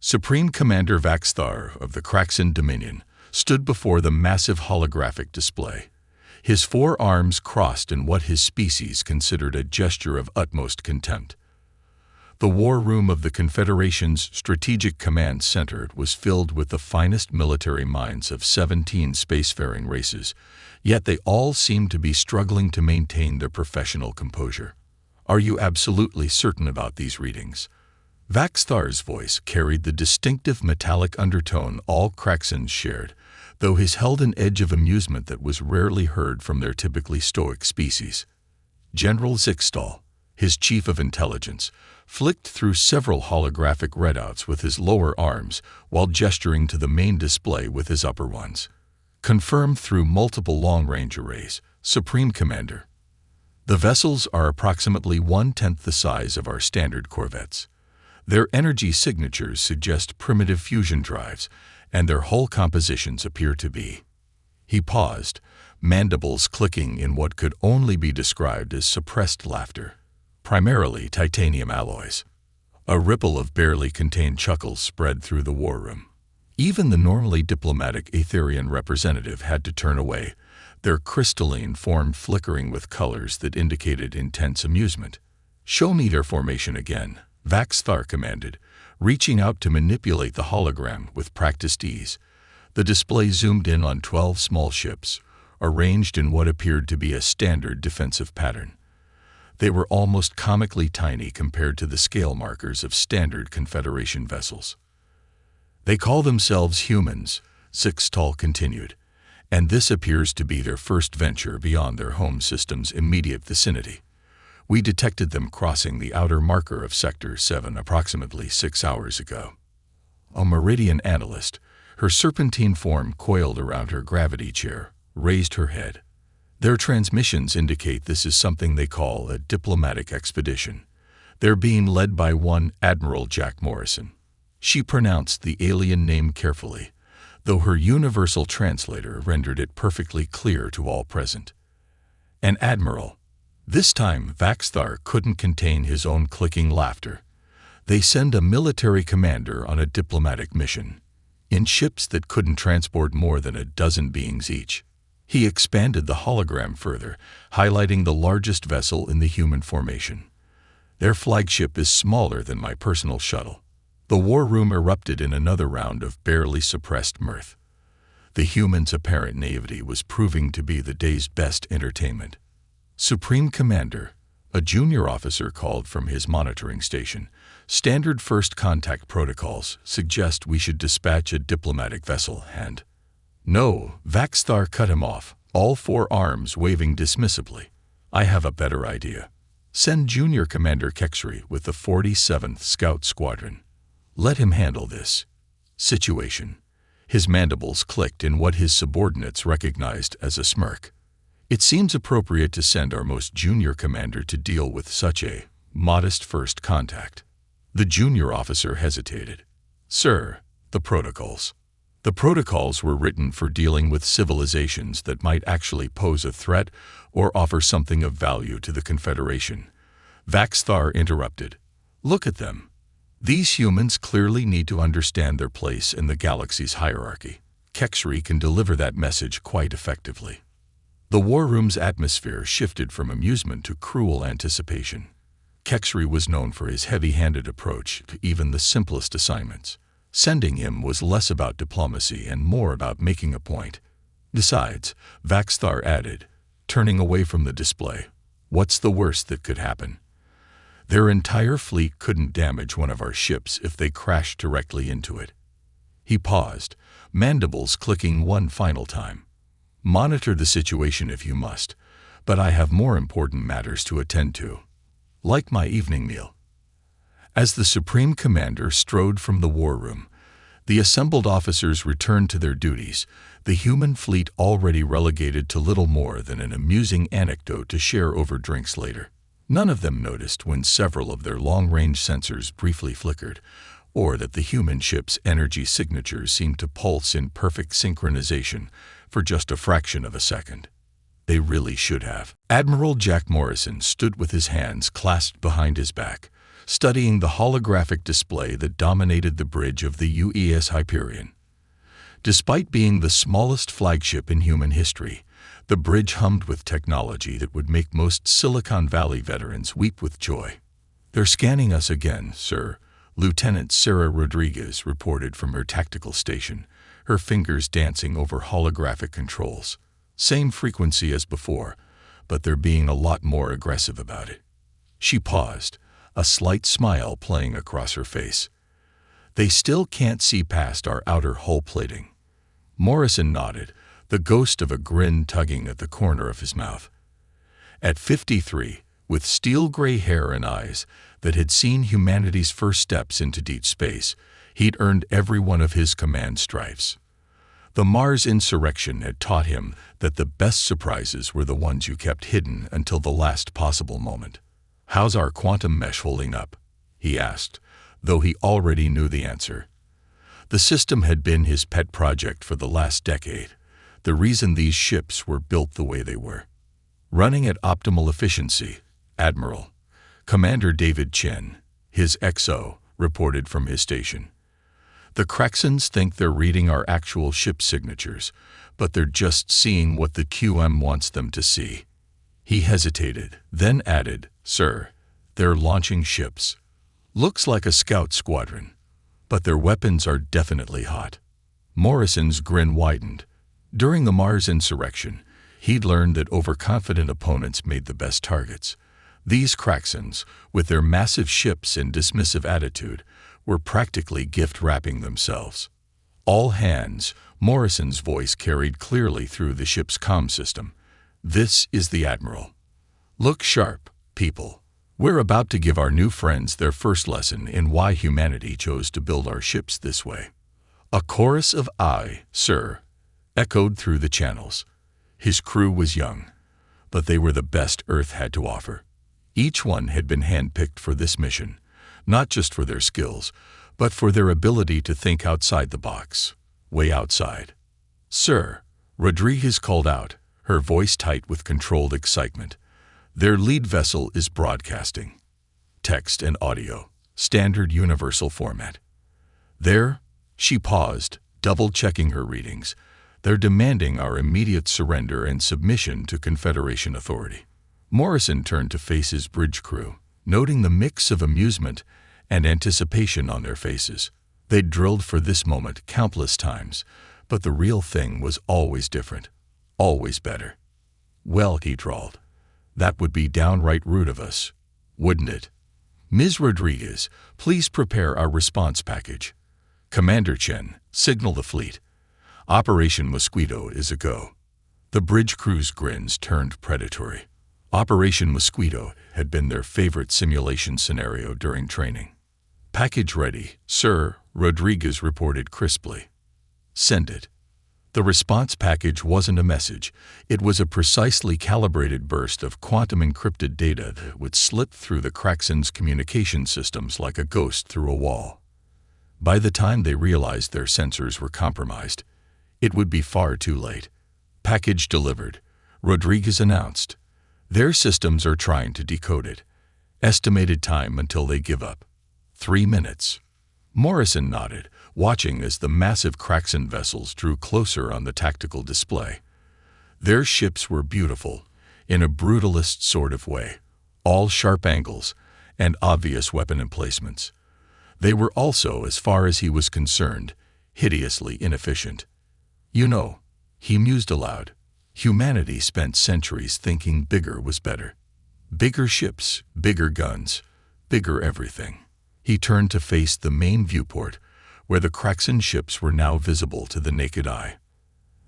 Supreme Commander Vaxthar of the Kraxan Dominion stood before the massive holographic display. His 4 arms crossed in what his species considered a gesture of utmost contempt. The war room of the Confederation's Strategic Command Center was filled with the finest military minds of 17 spacefaring races, yet they all seemed to be struggling to maintain their professional composure. "Are you absolutely certain about these readings?" Vaxthar's voice carried the distinctive metallic undertone all Kraxans shared, though his held an edge of amusement that was rarely heard from their typically stoic species. General Zixtal, his chief of intelligence, flicked through several holographic readouts with his lower arms while gesturing to the main display with his upper ones. Confirmed through multiple long-range arrays, Supreme Commander. The vessels are approximately 1/10 the size of our standard corvettes. Their energy signatures suggest primitive fusion drives, and their hull compositions appear to be. He paused, mandibles clicking in what could only be described as suppressed laughter. Primarily titanium alloys. A ripple of barely contained chuckles spread through the war room. Even the normally diplomatic Aetherian representative had to turn away, their crystalline form flickering with colors that indicated intense amusement. "Show me their formation again," Vaxthar commanded, reaching out to manipulate the hologram with practiced ease. The display zoomed in on 12 small ships, arranged in what appeared to be a standard defensive pattern. They were almost comically tiny compared to the scale markers of standard Confederation vessels. "They call themselves humans," Zixtal continued, "and this appears to be their first venture beyond their home system's immediate vicinity. We detected them crossing the outer marker of Sector 7 approximately 6 hours ago." A Meridian analyst, her serpentine form coiled around her gravity chair, raised her head. "Their transmissions indicate this is something they call a diplomatic expedition. They're being led by one Admiral Jack Morrison." She pronounced the alien name carefully, though her universal translator rendered it perfectly clear to all present. An admiral. This time, Vaxthar couldn't contain his own clicking laughter. They send a military commander on a diplomatic mission, in ships that couldn't transport more than a dozen beings each. He expanded the hologram further, highlighting the largest vessel in the human formation. "Their flagship is smaller than my personal shuttle." The war room erupted in another round of barely suppressed mirth. The humans' apparent naivety was proving to be the day's best entertainment. "Supreme Commander," a junior officer called from his monitoring station, "standard first contact protocols suggest we should dispatch a diplomatic vessel and—" "No," Vaxthar cut him off, all 4 arms waving dismissively. "I have a better idea. Send Junior Commander Kexri with the 47th Scout Squadron. Let him handle this situation." His mandibles clicked in what his subordinates recognized as a smirk. "It seems appropriate to send our most junior commander to deal with such a modest first contact." The junior officer hesitated. "Sir, the protocols." The protocols were written for dealing with civilizations that might actually pose a threat or offer something of value to the Confederation. Vaxthar interrupted. "Look at them. These humans clearly need to understand their place in the galaxy's hierarchy. Kexri can deliver that message quite effectively." The war room's atmosphere shifted from amusement to cruel anticipation. Kexri was known for his heavy-handed approach to even the simplest assignments. Sending him was less about diplomacy and more about making a point. Besides, Vaxthar added, turning away from the display, "What's the worst that could happen? Their entire fleet couldn't damage one of our ships if they crashed directly into it." He paused, mandibles clicking one final time. "Monitor the situation if you must, but I have more important matters to attend to. Like my evening meal." As the Supreme Commander strode from the war room, the assembled officers returned to their duties, the human fleet already relegated to little more than an amusing anecdote to share over drinks later. None of them noticed when several of their long-range sensors briefly flickered, or that the human ship's energy signatures seemed to pulse in perfect synchronization for just a fraction of a second. They really should have. Admiral Jack Morrison stood with his hands clasped behind his back, studying the holographic display that dominated the bridge of the UES Hyperion. Despite being the smallest flagship in human history, the bridge hummed with technology that would make most Silicon Valley veterans weep with joy. "They're scanning us again, sir," Lieutenant Sarah Rodriguez reported from her tactical station, her fingers dancing over holographic controls. "Same frequency as before, but they're being a lot more aggressive about it." She paused, a slight smile playing across her face. "They still can't see past our outer hull plating." Morrison nodded, the ghost of a grin tugging at the corner of his mouth. At 53, with steel-gray hair and eyes that had seen humanity's first steps into deep space, he'd earned every one of his command stripes. The Mars insurrection had taught him that the best surprises were the ones you kept hidden until the last possible moment. "How's our quantum mesh holding up?" he asked, though he already knew the answer. The system had been his pet project for the last decade, the reason these ships were built the way they were. "Running at optimal efficiency, Admiral," Commander David Chen, his XO, reported from his station. "The Craxans think they're reading our actual ship signatures, but they're just seeing what the QM wants them to see." He hesitated, then added, "Sir, they're launching ships. Looks like a scout squadron, but their weapons are definitely hot." Morrison's grin widened. During the Mars insurrection, he'd learned that overconfident opponents made the best targets. These Craxans, with their massive ships and dismissive attitude, were practically gift-wrapping themselves. "All hands," Morrison's voice carried clearly through the ship's comm system. "This is the Admiral. Look sharp, people. We're about to give our new friends their first lesson in why humanity chose to build our ships this way." A chorus of "Aye, sir," echoed through the channels. His crew was young, but they were the best Earth had to offer. Each one had been handpicked for this mission, not just for their skills, but for their ability to think outside the box, way outside. "Sir," Rodriguez called out, her voice tight with controlled excitement. "Their lead vessel is broadcasting. Text and audio, standard universal format. There," she paused, double-checking her readings, "they're demanding our immediate surrender and submission to Confederation authority." Morrison turned to face his bridge crew, noting the mix of amusement and anticipation on their faces. They'd drilled for this moment countless times, but the real thing was always different, always better. "Well," he drawled, "that would be downright rude of us, wouldn't it? Ms. Rodriguez, please prepare our response package. Commander Chen, signal the fleet. Operation Mosquito is a go." The bridge crew's grins turned predatory. Operation Mosquito had been their favorite simulation scenario during training. "Package ready, sir," Rodriguez reported crisply. "Send it." The response package wasn't a message. It was a precisely calibrated burst of quantum-encrypted data that would slip through the Craxans' communication systems like a ghost through a wall. By the time they realized their sensors were compromised, it would be far too late. "Package delivered," Rodriguez announced. "Their systems are trying to decode it. Estimated time until they give up: 3 minutes." Morrison nodded, watching as the massive Craxan vessels drew closer on the tactical display. Their ships were beautiful, in a brutalist sort of way, all sharp angles and obvious weapon emplacements. They were also, as far as he was concerned, hideously inefficient. "You know," he mused aloud, "humanity spent centuries thinking bigger was better. Bigger ships, bigger guns, bigger everything." He turned to face the main viewport, where the Craxan ships were now visible to the naked eye.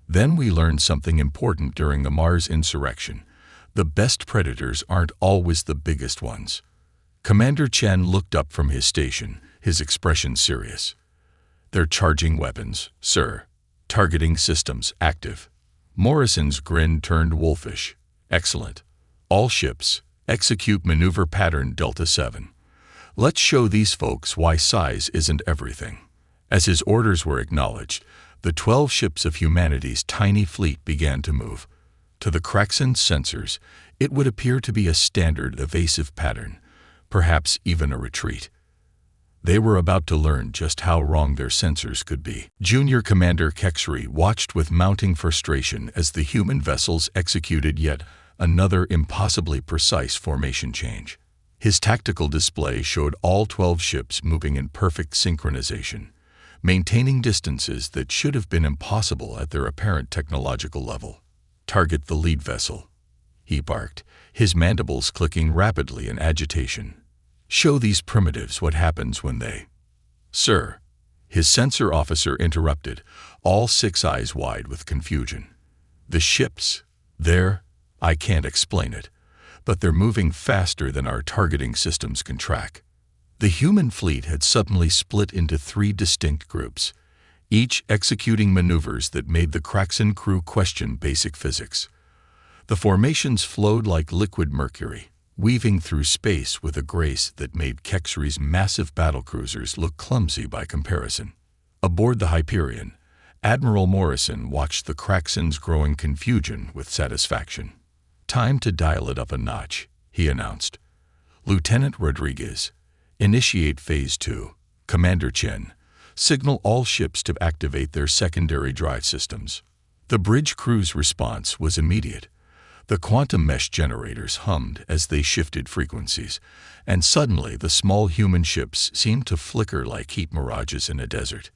"Then we learned something important during the Mars insurrection. The best predators aren't always the biggest ones." Commander Chen looked up from his station, his expression serious. "They're charging weapons, sir. Targeting systems active." Morrison's grin turned wolfish. "Excellent. All ships, execute maneuver pattern Delta 7. Let's show these folks why size isn't everything." As his orders were acknowledged, the 12 ships of humanity's tiny fleet began to move. To the Craxan sensors, it would appear to be a standard evasive pattern, perhaps even a retreat. They were about to learn just how wrong their sensors could be. Junior Commander Kexri watched with mounting frustration as the human vessels executed yet another impossibly precise formation change. His tactical display showed all 12 ships moving in perfect synchronization, maintaining distances that should have been impossible at their apparent technological level. "Target the lead vessel," he barked, his mandibles clicking rapidly in agitation. "Show these primitives what happens when they—" "Sir," his sensor officer interrupted, all 6 eyes wide with confusion. "The ships, I can't explain it, but they're moving faster than our targeting systems can track." The human fleet had suddenly split into 3 distinct groups, each executing maneuvers that made the Kraxan crew question basic physics. The formations flowed like liquid mercury, weaving through space with a grace that made Kexri's massive battlecruisers look clumsy by comparison. Aboard the Hyperion, Admiral Morrison watched the Kraxans' growing confusion with satisfaction. "Time to dial it up a notch," he announced. "Lieutenant Rodriguez, initiate Phase 2. Commander Chen, signal all ships to activate their secondary drive systems." The bridge crew's response was immediate. The quantum mesh generators hummed as they shifted frequencies, and suddenly the small human ships seemed to flicker like heat mirages in a desert.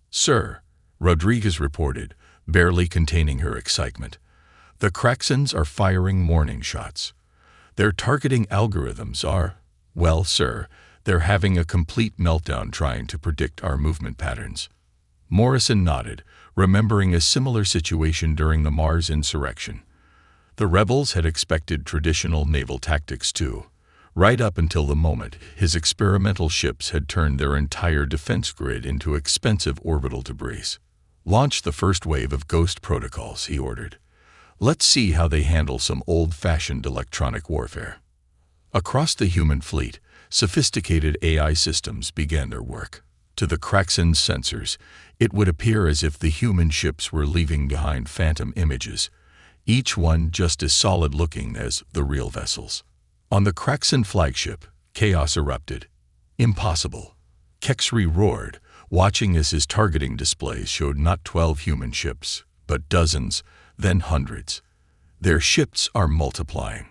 "Sir," Rodriguez reported, barely containing her excitement, "the Kraxans are firing warning shots. Their targeting algorithms are, well, sir, they're having a complete meltdown trying to predict our movement patterns." Morrison nodded, remembering a similar situation during the Mars insurrection. The rebels had expected traditional naval tactics too, right up until the moment his experimental ships had turned their entire defense grid into expensive orbital debris. "Launch the first wave of Ghost protocols," he ordered. "Let's see how they handle some old-fashioned electronic warfare." Across the human fleet, sophisticated AI systems began their work. To the Kraxan sensors, it would appear as if the human ships were leaving behind phantom images, each one just as solid-looking as the real vessels. On the Kraxan flagship, chaos erupted. "Impossible!" Kexri roared, watching as his targeting displays showed not 12 human ships, but dozens, then hundreds. "Their ships are multiplying."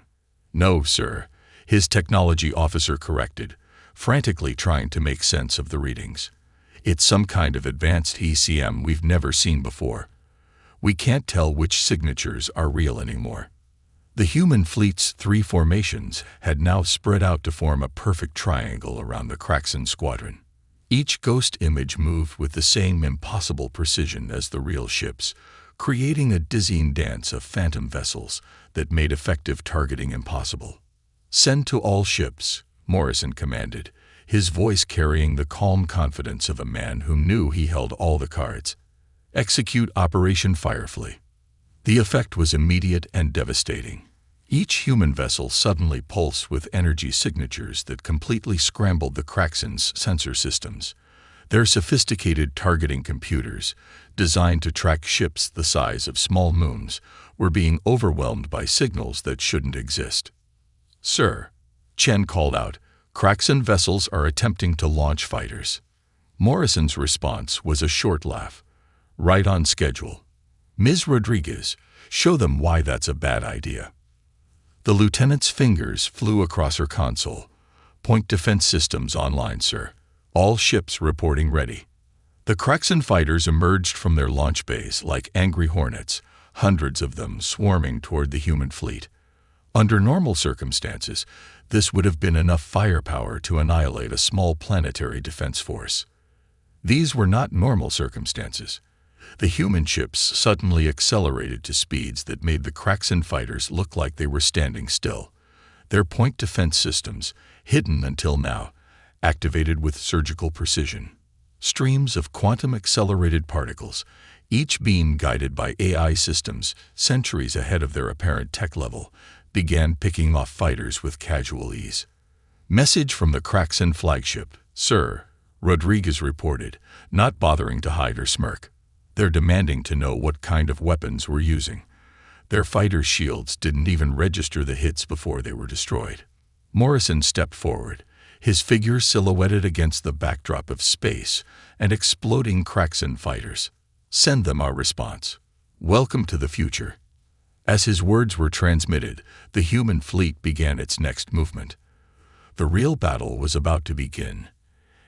"No, sir," his technology officer corrected, frantically trying to make sense of the readings. "It's some kind of advanced ECM we've never seen before. We can't tell which signatures are real anymore." The human fleet's 3 formations had now spread out to form a perfect triangle around the Kraxan squadron. Each ghost image moved with the same impossible precision as the real ships, creating a dizzying dance of phantom vessels that made effective targeting impossible. "Send to all ships," Morrison commanded, his voice carrying the calm confidence of a man who knew he held all the cards. "Execute Operation Firefly." The effect was immediate and devastating. Each human vessel suddenly pulsed with energy signatures that completely scrambled the Kraxans' sensor systems. Their sophisticated targeting computers, designed to track ships the size of small moons, were being overwhelmed by signals that shouldn't exist. "Sir," Chen called out, "Kraxan vessels are attempting to launch fighters." Morrison's response was a short laugh. "Right on schedule. Ms. Rodriguez, show them why that's a bad idea." The lieutenant's fingers flew across her console. "Point defense systems online, sir. All ships reporting ready." The Kraxan fighters emerged from their launch bays like angry hornets, hundreds of them swarming toward the human fleet. Under normal circumstances, this would have been enough firepower to annihilate a small planetary defense force. These were not normal circumstances. The human ships suddenly accelerated to speeds that made the Kraxan fighters look like they were standing still. Their point defense systems, hidden until now, activated with surgical precision. Streams of quantum-accelerated particles, each beam guided by AI systems centuries ahead of their apparent tech level, began picking off fighters with casual ease. "Message from the Kraxan flagship, sir," Rodriguez reported, not bothering to hide or smirk. "They're demanding to know what kind of weapons we're using. Their fighter shields didn't even register the hits before they were destroyed." Morrison stepped forward, his figure silhouetted against the backdrop of space and exploding Kraxan fighters. "Send them our response. Welcome to the future." As his words were transmitted, the human fleet began its next movement. The real battle was about to begin,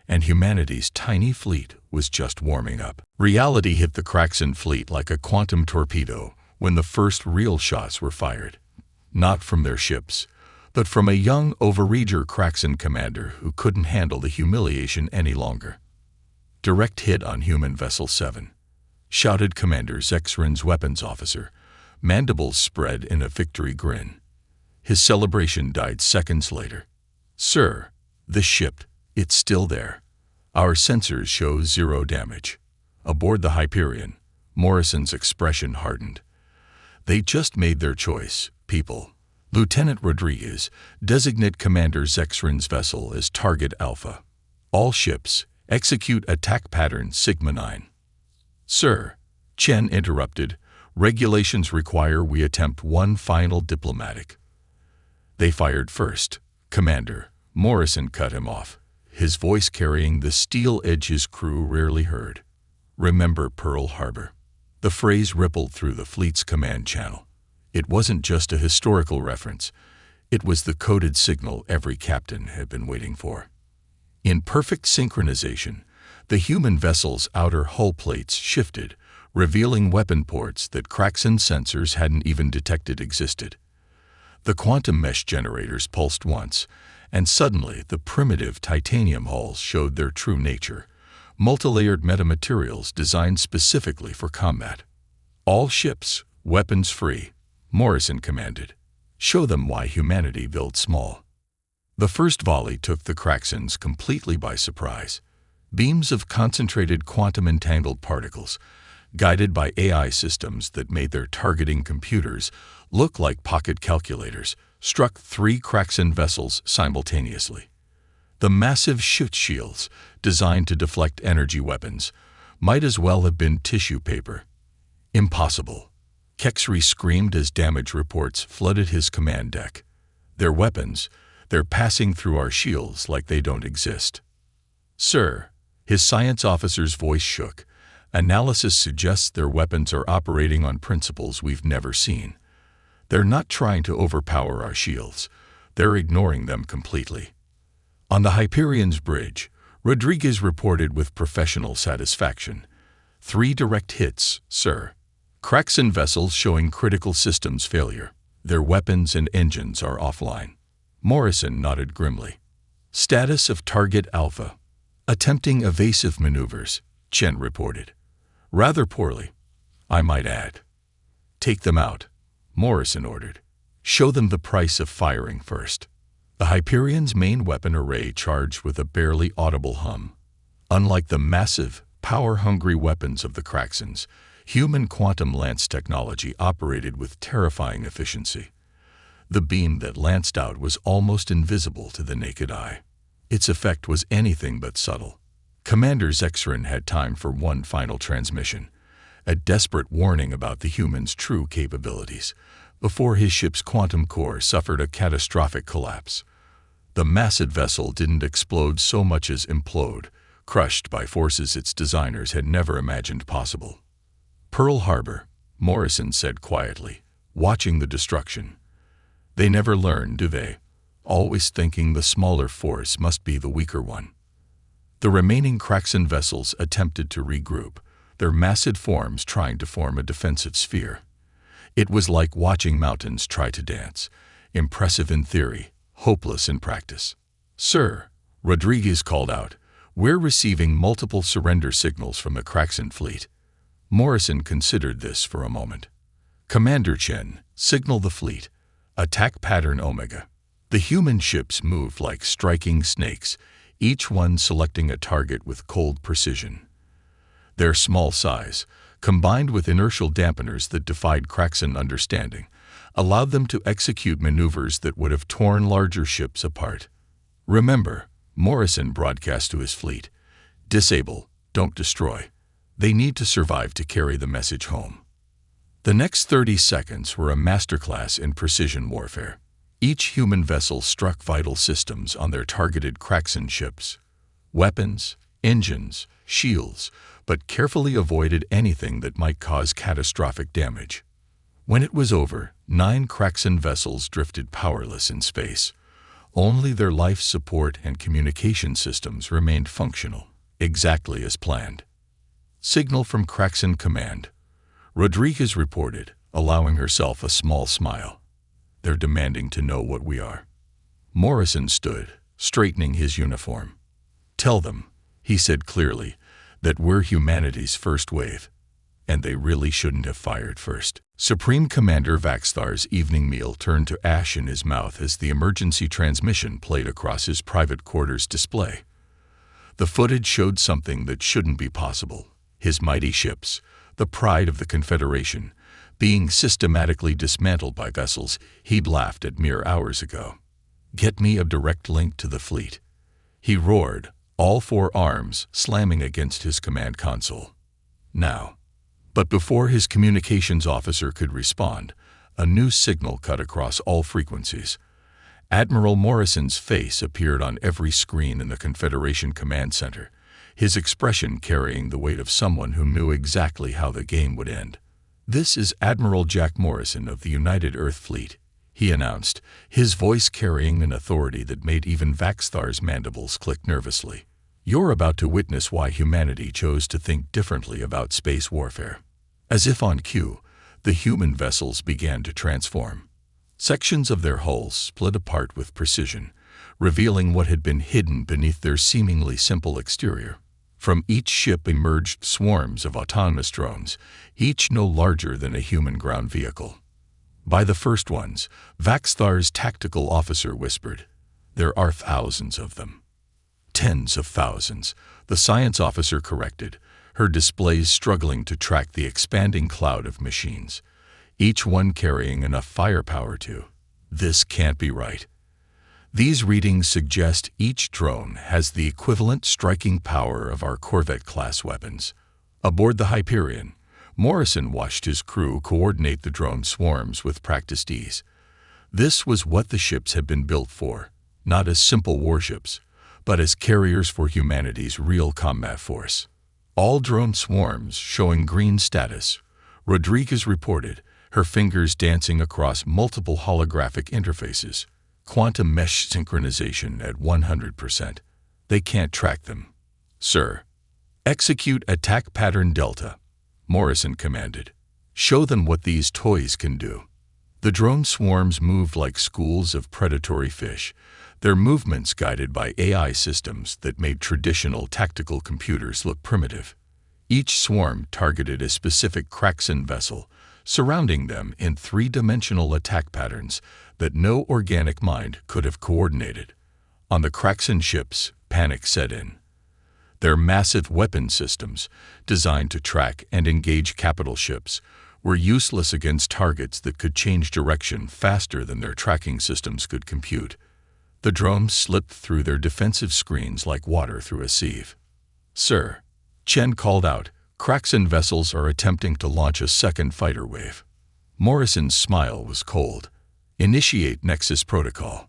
and humanity's tiny fleet was just warming up. Reality hit the Kraxan fleet like a quantum torpedo when the first real shots were fired. Not from their ships, but from a young overeager Kraxan commander who couldn't handle the humiliation any longer. "Direct hit on human Vessel 7, shouted Commander Zexrin's weapons officer, mandibles spread in a victory grin. His celebration died seconds later. "Sir, the ship, it's still there. Our sensors show 0 damage." Aboard the Hyperion, Morrison's expression hardened. "They just made their choice, people." Lieutenant Rodriguez, designate Commander Zexrin's vessel as Target Alpha. "All ships, execute attack pattern Sigma 9. "Sir," Chen interrupted, "regulations require we attempt one final diplomatic." "They fired first, Commander," Morrison cut him off, his voice carrying the steel edge his crew rarely heard. "Remember Pearl Harbor." The phrase rippled through the fleet's command channel. It wasn't just a historical reference. It was the coded signal every captain had been waiting for. In perfect synchronization, the human vessel's outer hull plates shifted, revealing weapon ports that Kraxan sensors hadn't even detected existed. The quantum mesh generators pulsed once, and suddenly the primitive titanium hulls showed their true nature, multilayered metamaterials designed specifically for combat. "All ships, weapons free," Morrison commanded. "Show them why humanity built small." The first volley took the Kraxans completely by surprise. Beams of concentrated quantum-entangled particles, guided by AI systems that made their targeting computers look like pocket calculators, struck 3 Kraxan vessels simultaneously. The massive shoot shields, designed to deflect energy weapons, might as well have been tissue paper. "Impossible," Kexry screamed as damage reports flooded his command deck. "Their weapons, they're passing through our shields like they don't exist." "Sir," his science officer's voice shook, "analysis suggests their weapons are operating on principles we've never seen. They're not trying to overpower our shields. They're ignoring them completely." On the Hyperion's bridge, Rodriguez reported with professional satisfaction. 3 direct hits, sir. Kraxan vessels showing critical systems failure. Their weapons and engines are offline." Morrison nodded grimly. "Status of Target Alpha. Attempting evasive maneuvers," Chen reported. "Rather poorly, I might add." "Take them out," Morrison ordered. "Show them the price of firing first." The Hyperion's main weapon array charged with a barely audible hum. Unlike the massive, power-hungry weapons of the Kraxans, human quantum lance technology operated with terrifying efficiency. The beam that lanced out was almost invisible to the naked eye. Its effect was anything but subtle. Commander Zexrin had time for one final transmission, a desperate warning about the human's true capabilities, before his ship's quantum core suffered a catastrophic collapse. The massive vessel didn't explode so much as implode, crushed by forces its designers had never imagined possible. "Pearl Harbor," Morrison said quietly, watching the destruction. "They never learn, do they? Always thinking the smaller force must be the weaker one." The remaining Kraxan vessels attempted to regroup, their massive forms trying to form a defensive sphere. It was like watching mountains try to dance, impressive in theory, hopeless in practice. "Sir," Rodriguez called out, "we're receiving multiple surrender signals from the Kraxan fleet." Morrison considered this for a moment. "Commander Chen, signal the fleet. Attack pattern Omega." The human ships moved like striking snakes, each one selecting a target with cold precision. Their small size, combined with inertial dampeners that defied Kraxan understanding, allowed them to execute maneuvers that would have torn larger ships apart. "Remember," Morrison broadcast to his fleet, "disable, don't destroy. They need to survive to carry the message home." The next 30 seconds were a masterclass in precision warfare. Each human vessel struck vital systems on their targeted Kraxan ships. Weapons, engines, shields, but carefully avoided anything that might cause catastrophic damage. When it was over, 9 Kraxan vessels drifted powerless in space. Only their life support and communication systems remained functional, exactly as planned. Signal from Kraxan Command. Rodriguez reported, allowing herself a small smile. They're demanding to know what we are. Morrison stood, straightening his uniform. Tell them, he said clearly, that we're humanity's first wave. And they really shouldn't have fired first. Supreme Commander Vaxthar's evening meal turned to ash in his mouth as the emergency transmission played across his private quarters display. The footage showed something that shouldn't be possible. His mighty ships, the pride of the Confederation, being systematically dismantled by vessels he'd laughed at mere hours ago. Get me a direct link to the fleet. He roared, all 4 arms slamming against his command console. Now. But before his communications officer could respond, a new signal cut across all frequencies. Admiral Morrison's face appeared on every screen in the Confederation Command Center, his expression carrying the weight of someone who knew exactly how the game would end. "This is Admiral Jack Morrison of the United Earth Fleet," he announced, his voice carrying an authority that made even Vaxthar's mandibles click nervously. "You're about to witness why humanity chose to think differently about space warfare." As if on cue, the human vessels began to transform. Sections of their hulls split apart with precision, revealing what had been hidden beneath their seemingly simple exterior. From each ship emerged swarms of autonomous drones, each no larger than a human ground vehicle. By the first ones, Vaxthar's tactical officer whispered, "There are thousands of them." "Tens of thousands," the science officer corrected, her displays struggling to track the expanding cloud of machines, each one carrying enough firepower to. "This can't be right. These readings suggest each drone has the equivalent striking power of our Corvette-class weapons." Aboard the Hyperion, Morrison watched his crew coordinate the drone swarms with practiced ease. This was what the ships had been built for, not as simple warships, but as carriers for humanity's real combat force. All drone swarms showing green status, Rodriguez reported, her fingers dancing across multiple holographic interfaces. Quantum mesh synchronization at 100%. They can't track them. "Sir, execute attack pattern Delta," Morrison commanded. "Show them what these toys can do." The drone swarms moved like schools of predatory fish, their movements guided by AI systems that made traditional tactical computers look primitive. Each swarm targeted a specific Kraxan vessel, surrounding them in 3-dimensional attack patterns that no organic mind could have coordinated. On the Kraxan ships, panic set in. Their massive weapon systems, designed to track and engage capital ships, were useless against targets that could change direction faster than their tracking systems could compute. The drones slipped through their defensive screens like water through a sieve. "Sir," Chen called out, "Kraxan vessels are attempting to launch a second fighter wave." Morrison's smile was cold. "Initiate Nexus Protocol."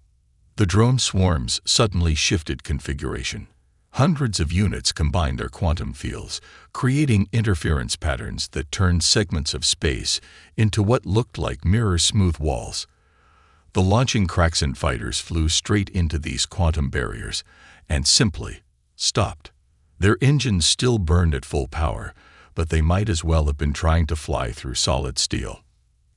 The drone swarms suddenly shifted configuration. Hundreds of units combined their quantum fields, creating interference patterns that turned segments of space into what looked like mirror-smooth walls. The launching Kraxan fighters flew straight into these quantum barriers and simply stopped. Their engines still burned at full power, but they might as well have been trying to fly through solid steel.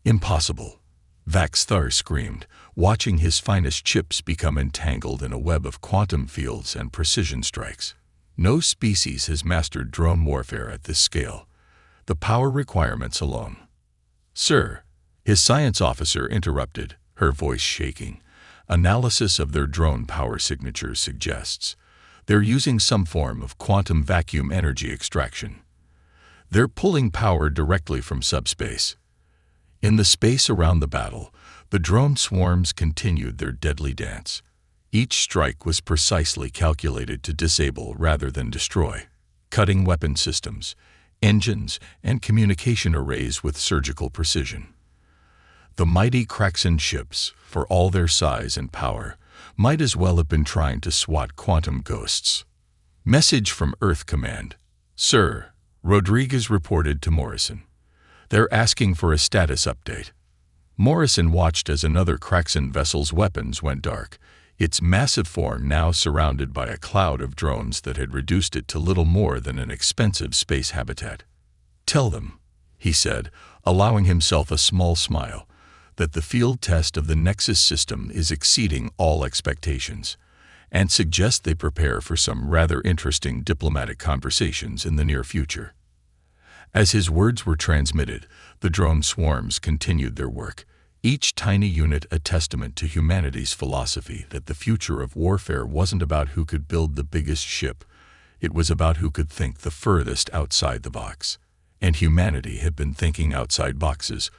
"Impossible," Vaxthar screamed, watching his finest chips become entangled in a web of quantum fields and precision strikes. "No species has mastered drone warfare at this scale. The power requirements alone." "Sir," his science officer interrupted, her voice shaking. "Analysis of their drone power signatures suggests they're using some form of quantum vacuum energy extraction. They're pulling power directly from subspace." In the space around the battle, the drone swarms continued their deadly dance. Each strike was precisely calculated to disable rather than destroy, cutting weapon systems, engines, and communication arrays with surgical precision. The mighty Kraxan ships, for all their size and power, might as well have been trying to swat quantum ghosts. Message from Earth Command. Sir, Rodriguez reported to Morrison. They're asking for a status update. Morrison watched as another Kraxan vessel's weapons went dark, its massive form now surrounded by a cloud of drones that had reduced it to little more than an expensive space habitat. Tell them, he said, allowing himself a small smile, that the field test of the Nexus system is exceeding all expectations, and suggest they prepare for some rather interesting diplomatic conversations in the near future. As his words were transmitted, the drone swarms continued their work, each tiny unit a testament to humanity's philosophy that the future of warfare wasn't about who could build the biggest ship, it was about who could think the furthest outside the box. And humanity had been thinking outside boxes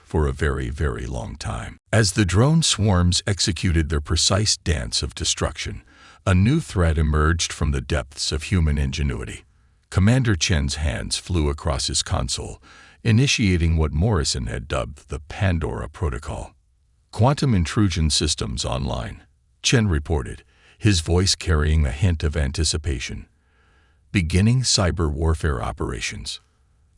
for a very, very long time. As the drone swarms executed their precise dance of destruction, a new threat emerged from the depths of human ingenuity. Commander Chen's hands flew across his console, initiating what Morrison had dubbed the Pandora Protocol. Quantum intrusion systems online, Chen reported, his voice carrying a hint of anticipation. Beginning cyber warfare operations.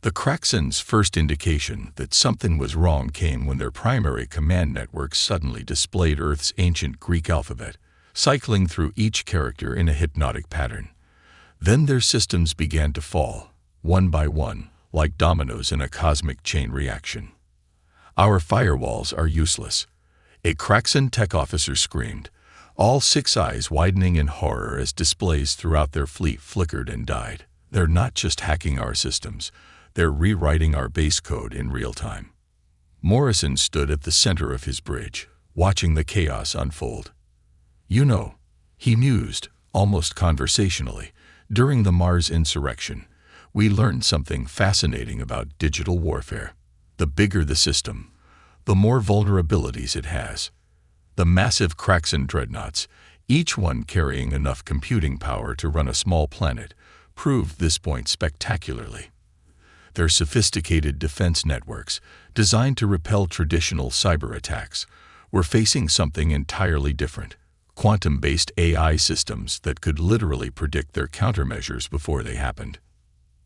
The Kraxans' first indication that something was wrong came when their primary command network suddenly displayed Earth's ancient Greek alphabet, cycling through each character in a hypnotic pattern. Then their systems began to fall, one by one, like dominoes in a cosmic chain reaction. Our firewalls are useless, a Kraxan tech officer screamed, all six eyes widening in horror as displays throughout their fleet flickered and died. They're not just hacking our systems, they're rewriting our base code in real time. Morrison stood at the center of his bridge, watching the chaos unfold. You know, he mused, almost conversationally, during the Mars insurrection, we learned something fascinating about digital warfare. The bigger the system, the more vulnerabilities it has. The massive Kraxan dreadnoughts, each one carrying enough computing power to run a small planet, proved this point spectacularly. Their sophisticated defense networks, designed to repel traditional cyber attacks, were facing something entirely different: quantum-based AI systems that could literally predict their countermeasures before they happened.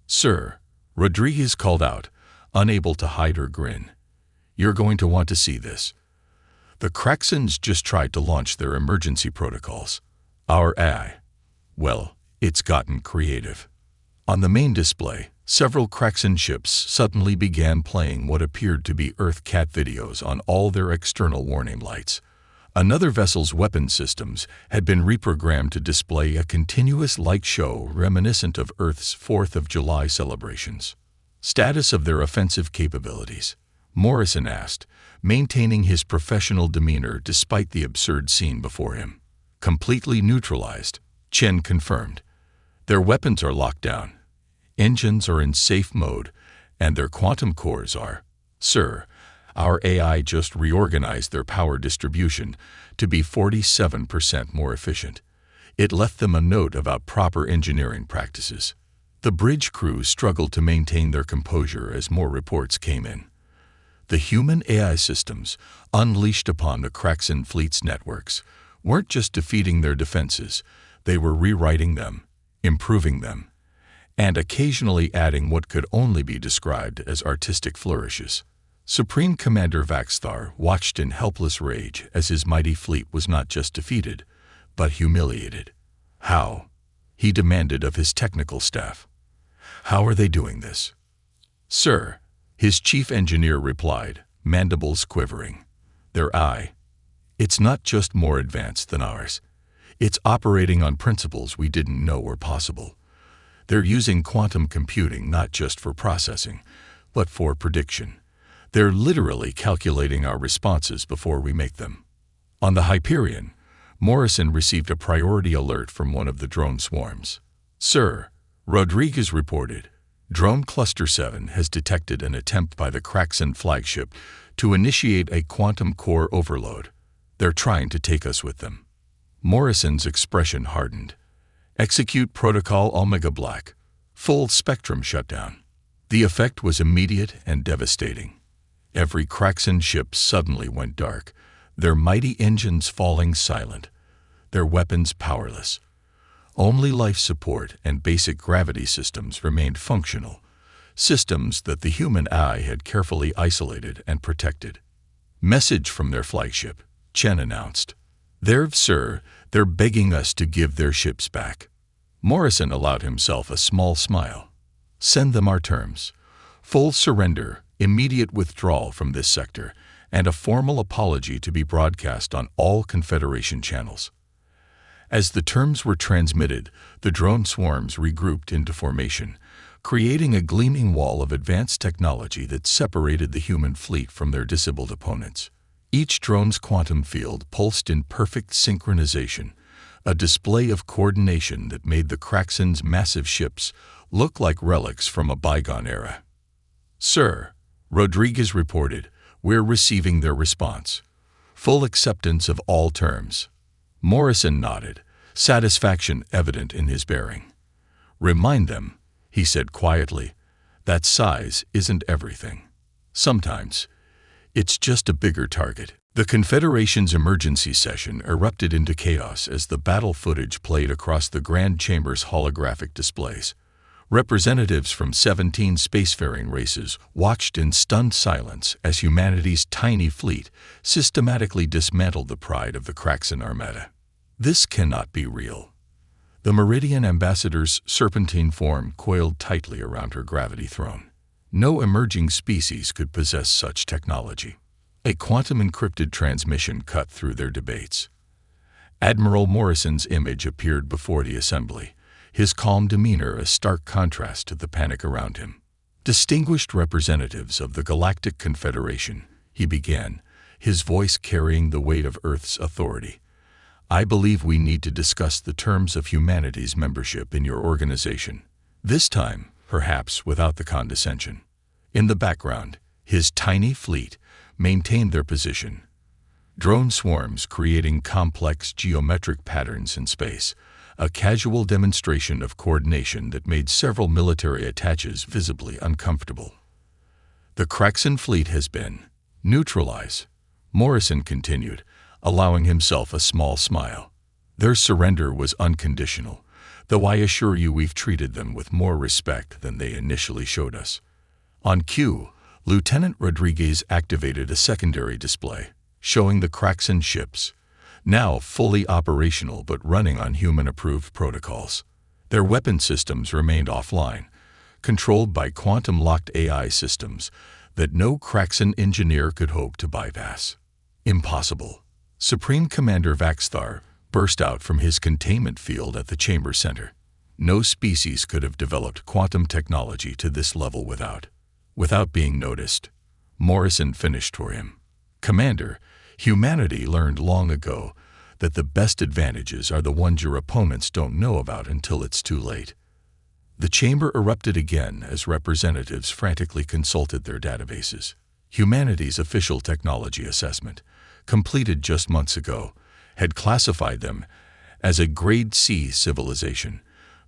Sir, Rodriguez called out, unable to hide her grin. You're going to want to see this. The Kraxans just tried to launch their emergency protocols. Our AI. Well, it's gotten creative. On the main display, several Kraxan ships suddenly began playing what appeared to be Earth cat videos on all their external warning lights. Another vessel's weapon systems had been reprogrammed to display a continuous light show reminiscent of Earth's 4th of July celebrations. Status of their offensive capabilities, Morrison asked, maintaining his professional demeanor despite the absurd scene before him. Completely neutralized, Chen confirmed. Their weapons are locked down. Engines are in safe mode, and their quantum cores are. Sir, our AI just reorganized their power distribution to be 47% more efficient. It left them a note about proper engineering practices. The bridge crew struggled to maintain their composure as more reports came in. The human AI systems, unleashed upon the Kraxan fleet's networks, weren't just defeating their defenses, they were rewriting them, improving them, and occasionally adding what could only be described as artistic flourishes. Supreme Commander Vaxthar watched in helpless rage as his mighty fleet was not just defeated, but humiliated. How? He demanded of his technical staff. How are they doing this? Sir, his chief engineer replied, mandibles quivering. Their eye. It's not just more advanced than ours. It's operating on principles we didn't know were possible. They're using quantum computing not just for processing, but for prediction. They're literally calculating our responses before we make them. On the Hyperion, Morrison received a priority alert from one of the drone swarms. Sir, Rodriguez reported, Drone Cluster 7 has detected an attempt by the Kraxan flagship to initiate a quantum core overload. They're trying to take us with them. Morrison's expression hardened. Execute Protocol Omega Black. Full spectrum shutdown. The effect was immediate and devastating. Every Kraxan ship suddenly went dark, their mighty engines falling silent, their weapons powerless. Only life support and basic gravity systems remained functional, systems that the human eye had carefully isolated and protected. Message from their flagship, Chen announced. Sir, they're begging us to give their ships back." Morrison allowed himself a small smile. "Send them our terms. Full surrender, immediate withdrawal from this sector, and a formal apology to be broadcast on all Confederation channels." As the terms were transmitted, the drone swarms regrouped into formation, creating a gleaming wall of advanced technology that separated the human fleet from their disabled opponents. Each drone's quantum field pulsed in perfect synchronization, a display of coordination that made the Kraxan's massive ships look like relics from a bygone era. "Sir," Rodriguez reported, "we're receiving their response. Full acceptance of all terms." Morrison nodded, satisfaction evident in his bearing. "Remind them," he said quietly, "that size isn't everything. Sometimes it's just a bigger target." The Confederation's emergency session erupted into chaos as the battle footage played across the Grand Chamber's holographic displays. Representatives from 17 spacefaring races watched in stunned silence as humanity's tiny fleet systematically dismantled the pride of the Kraxan Armada. "This cannot be real." The Meridian ambassador's serpentine form coiled tightly around her gravity throne. No emerging species could possess such technology. A quantum-encrypted transmission cut through their debates. Admiral Morrison's image appeared before the assembly, his calm demeanor a stark contrast to the panic around him. "Distinguished representatives of the Galactic Confederation," he began, his voice carrying the weight of Earth's authority. "I believe we need to discuss the terms of humanity's membership in your organization. This time, perhaps without the condescension." In the background, his tiny fleet maintained their position. Drone swarms creating complex geometric patterns in space, a casual demonstration of coordination that made several military attaches visibly uncomfortable. "The Kraxan fleet has been neutralized," Morrison continued, allowing himself a small smile. "Their surrender was unconditional, though I assure you we've treated them with more respect than they initially showed us." On cue, Lieutenant Rodriguez activated a secondary display, showing the Kraxan ships, now fully operational but running on human-approved protocols. Their weapon systems remained offline, controlled by quantum-locked AI systems that no Kraxan engineer could hope to bypass. "Impossible!" Supreme Commander Vaxthar burst out from his containment field at the chamber center. "No species could have developed quantum technology to this level without being noticed." Morrison finished for him. "Commander, humanity learned long ago that the best advantages are the ones your opponents don't know about until it's too late." The chamber erupted again as representatives frantically consulted their databases. Humanity's official technology assessment, completed just months ago, had classified them as a Grade C civilization,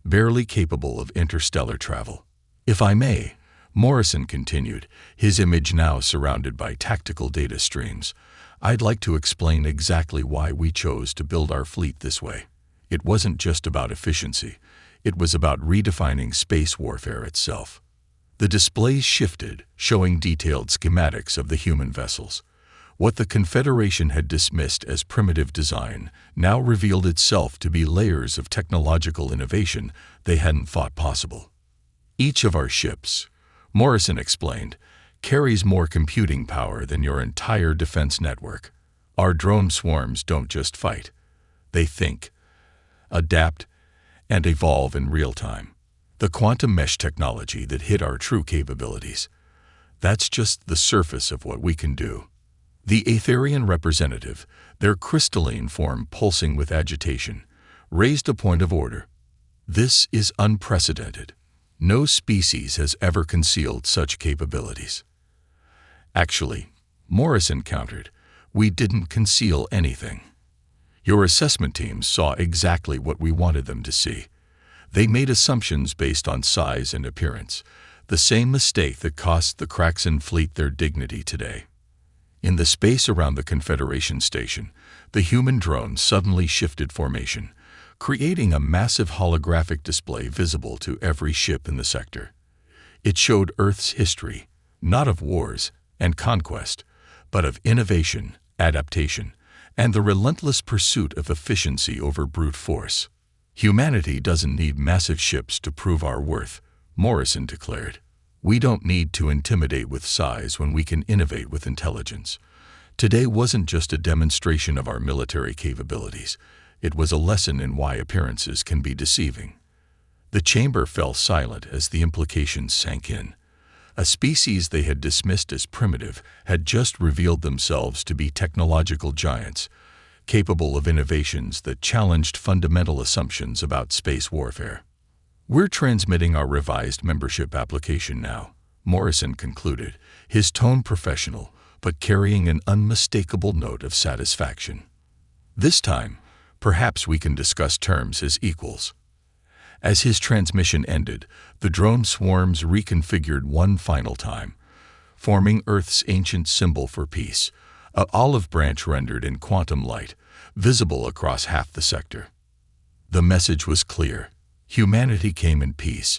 barely capable of interstellar travel. "If I may," Morrison continued, his image now surrounded by tactical data streams, "I'd like to explain exactly why we chose to build our fleet this way. It wasn't just about efficiency, it was about redefining space warfare itself." The displays shifted, showing detailed schematics of the human vessels. What the Confederation had dismissed as primitive design now revealed itself to be layers of technological innovation they hadn't thought possible. "Each of our ships," Morrison explained, "carries more computing power than your entire defense network. Our drone swarms don't just fight. They think, adapt, and evolve in real time. The quantum mesh technology that hid our true capabilities. That's just the surface of what we can do." The Aetherian representative, their crystalline form pulsing with agitation, raised a point of order. "This is unprecedented. No species has ever concealed such capabilities." "Actually," Morrison countered, "we didn't conceal anything. Your assessment teams saw exactly what we wanted them to see. They made assumptions based on size and appearance. the same mistake that cost the Kraxan fleet their dignity today. In the space around the Confederation station, the human drone suddenly shifted formation, creating a massive holographic display visible to every ship in the sector. It showed Earth's history, not of wars and conquest, but of innovation, adaptation, and the relentless pursuit of efficiency over brute force. Humanity doesn't need massive ships to prove our worth, Morrison declared. We don't need to intimidate with size when we can innovate with intelligence. Today wasn't just a demonstration of our military capabilities. It was a lesson in why appearances can be deceiving. The chamber fell silent as the implications sank in. A species they had dismissed as primitive had just revealed themselves to be technological giants, capable of innovations that challenged fundamental assumptions about space warfare. We're transmitting our revised membership application now, Morrison concluded, his tone professional, but carrying an unmistakable note of satisfaction. This time, perhaps we can discuss terms as equals. As his transmission ended, the drone swarms reconfigured one final time, forming Earth's ancient symbol for peace, an olive branch rendered in quantum light, visible across half the sector. The message was clear. Humanity came in peace,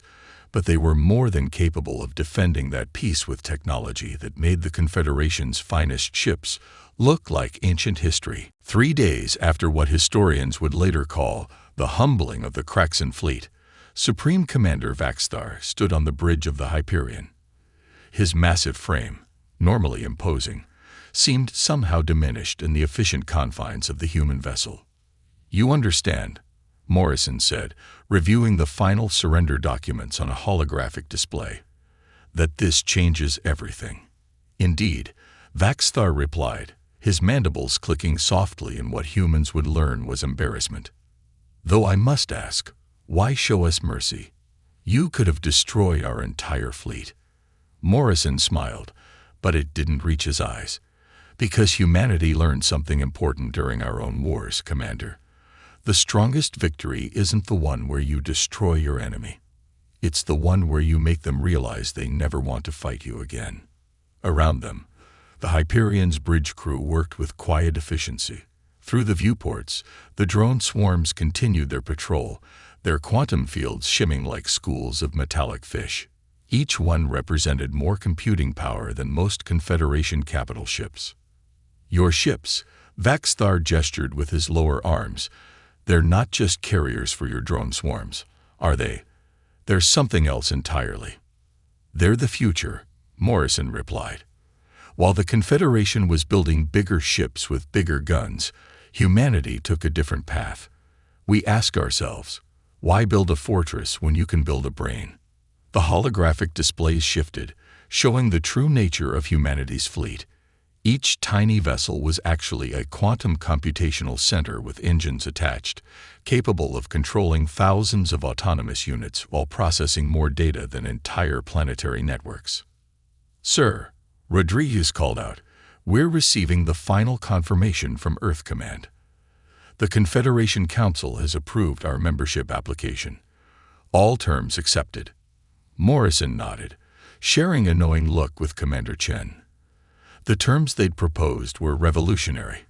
but they were more than capable of defending that peace with technology that made the Confederation's finest ships look like ancient history. 3 days after what historians would later call the humbling of the Kraxan fleet, Supreme Commander Vaxstar stood on the bridge of the Hyperion. His massive frame, normally imposing, seemed somehow diminished in the efficient confines of the human vessel. "You understand," Morrison said, reviewing the final surrender documents on a holographic display, "that this changes everything." "Indeed," Vaxstar replied, his mandibles clicking softly in what humans would learn was embarrassment. "Though I must ask, why show us mercy? You could have destroyed our entire fleet." Morrison smiled, but it didn't reach his eyes. "Because humanity learned something important during our own wars, Commander. The strongest victory isn't the one where you destroy your enemy. It's the one where you make them realize they never want to fight you again." Around them, the Hyperion's bridge crew worked with quiet efficiency. Through the viewports, the drone swarms continued their patrol, their quantum fields shimming like schools of metallic fish. Each one represented more computing power than most Confederation capital ships. "Your ships," Vaxstar gestured with his lower arms, "they're not just carriers for your drone swarms, are they? There's something else entirely." "They're the future," Morrison replied. While the Confederation was building bigger ships with bigger guns, humanity took a different path. We ask ourselves, why build a fortress when you can build a brain? The holographic displays shifted, showing the true nature of humanity's fleet. Each tiny vessel was actually a quantum computational center with engines attached, capable of controlling thousands of autonomous units while processing more data than entire planetary networks. "Sir," Rodriguez called out, "we're receiving the final confirmation from Earth Command. The Confederation Council has approved our membership application. All terms accepted." Morrison nodded, sharing a knowing look with Commander Chen. The terms they'd proposed were revolutionary.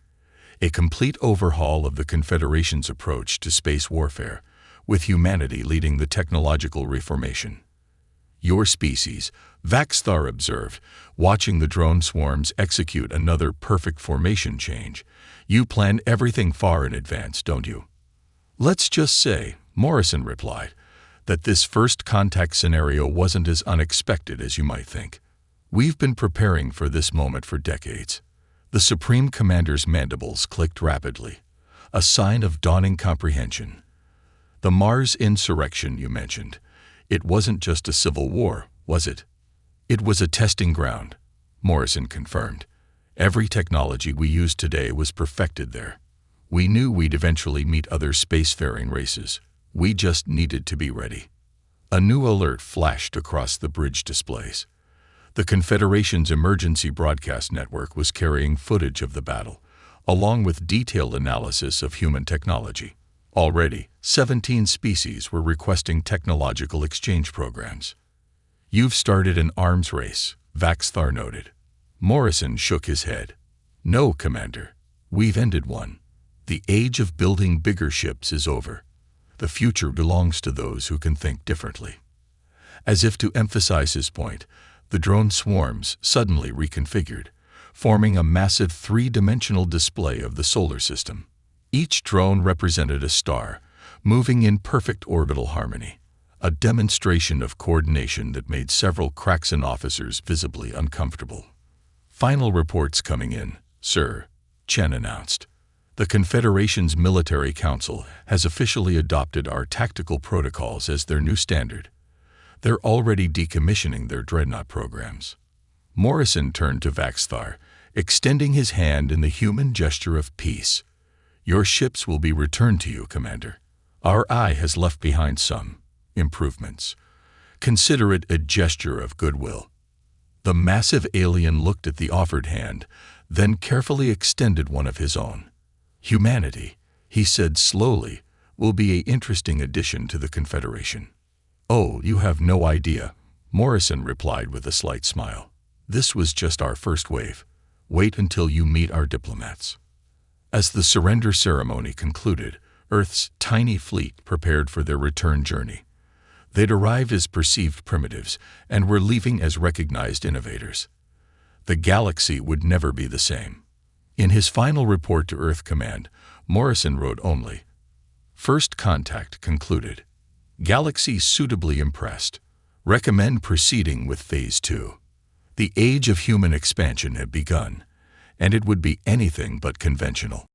A complete overhaul of the Confederation's approach to space warfare, with humanity leading the technological reformation. "Your species," Vaxstar observed, watching the drone swarms execute another perfect formation change. "You plan everything far in advance, don't you?" "Let's just say," Morrison replied, "that this first contact scenario wasn't as unexpected as you might think. We've been preparing for this moment for decades." The Supreme Commander's mandibles clicked rapidly, a sign of dawning comprehension. "The Mars insurrection you mentioned, it wasn't just a civil war, was it?" "It was a testing ground," Morrison confirmed. "Every technology we use today was perfected there. We knew we'd eventually meet other spacefaring races. We just needed to be ready." A new alert flashed across the bridge displays. The Confederation's emergency broadcast network was carrying footage of the battle, along with detailed analysis of human technology. Already, 17 species were requesting technological exchange programs. You've started an arms race, Vaxthar noted. Morrison shook his head. No, Commander. We've ended one. The age of building bigger ships is over. The future belongs to those who can think differently. As if to emphasize his point, the drone swarms suddenly reconfigured, forming a massive three-dimensional display of the solar system. Each drone represented a star, moving in perfect orbital harmony, a demonstration of coordination that made several Craxan officers visibly uncomfortable. Final reports coming in, sir, Chen announced. The Confederation's Military Council has officially adopted our tactical protocols as their new standard. They're already decommissioning their dreadnought programs. Morrison turned to Vaxthar, extending his hand in the human gesture of peace. Your ships will be returned to you, Commander. Our eye has left behind some improvements. Consider it a gesture of goodwill. The massive alien looked at the offered hand, then carefully extended one of his own. Humanity, he said slowly, will be an interesting addition to the Confederation. Oh, you have no idea, Morrison replied with a slight smile. This was just our first wave. Wait until you meet our diplomats. As the surrender ceremony concluded, Earth's tiny fleet prepared for their return journey. They'd arrived as perceived primitives and were leaving as recognized innovators. The galaxy would never be the same. In his final report to Earth Command, Morrison wrote only, "First contact concluded. Galaxy suitably impressed. Recommend proceeding with Phase 2. The age of human expansion had begun, and it would be anything but conventional."